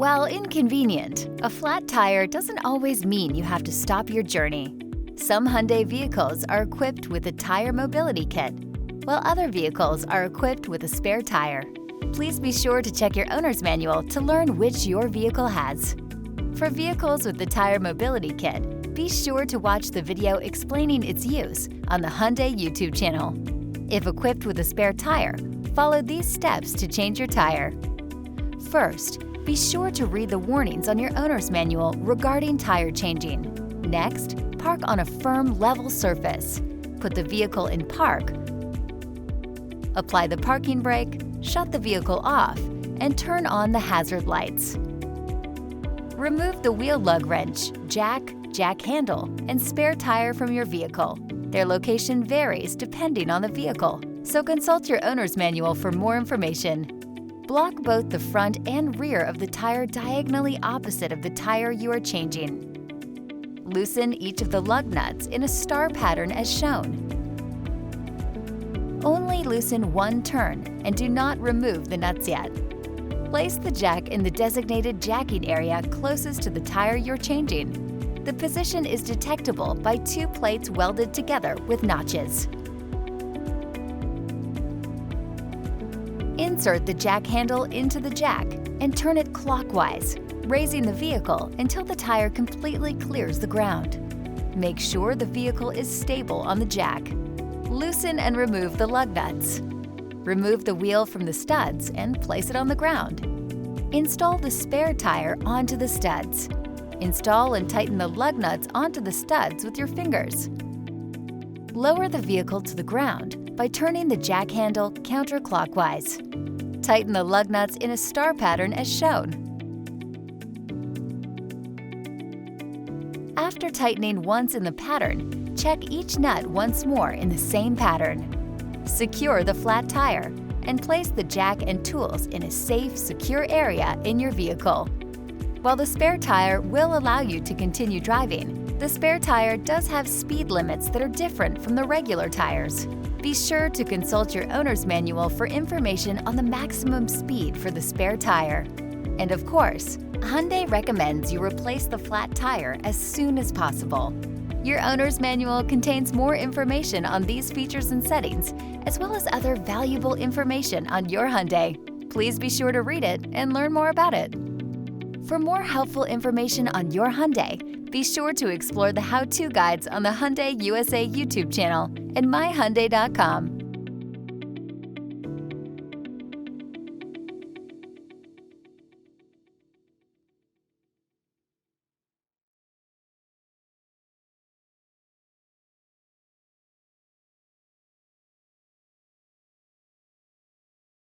While inconvenient, a flat tire doesn't always mean you have to stop your journey. Some Hyundai vehicles are equipped with a tire mobility kit, while other vehicles are equipped with a spare tire. Please be sure to check your owner's manual to learn which your vehicle has. For vehicles with the tire mobility kit, be sure to watch the video explaining its use on the Hyundai YouTube channel. If equipped with a spare tire, follow these steps to change your tire. First, be sure to read the warnings on your owner's manual regarding tire changing. Next, park on a firm, level surface. Put the vehicle in park. Apply the parking brake, shut the vehicle off, and turn on the hazard lights. Remove the wheel lug wrench, jack handle, and spare tire from your vehicle. Their location varies depending on the vehicle, so consult your owner's manual for more information. Block both the front and rear of the tire diagonally opposite of the tire you are changing. Loosen each of the lug nuts in a star pattern as shown. Only loosen one turn and do not remove the nuts yet. Place the jack in the designated jacking area closest to the tire you're changing. The position is detectable by two plates welded together with notches. Insert the jack handle into the jack and turn it clockwise, raising the vehicle until the tire completely clears the ground. Make sure the vehicle is stable on the jack. Loosen and remove the lug nuts. Remove the wheel from the studs and place it on the ground. Install the spare tire onto the studs. Install and tighten the lug nuts onto the studs with your fingers. Lower the vehicle to the ground by turning the jack handle counterclockwise. Tighten the lug nuts in a star pattern as shown. After tightening once in the pattern, check each nut once more in the same pattern. Secure the flat tire and place the jack and tools in a safe, secure area in your vehicle. While the spare tire will allow you to continue driving, the spare tire does have speed limits that are different from the regular tires. Be sure to consult your owner's manual for information on the maximum speed for the spare tire. And of course, Hyundai recommends you replace the flat tire as soon as possible. Your owner's manual contains more information on these features and settings, as well as other valuable information on your Hyundai. Please be sure to read it and learn more about it. For more helpful information on your Hyundai, be sure to explore the how-to guides on the Hyundai USA YouTube channel and myhyundai.com.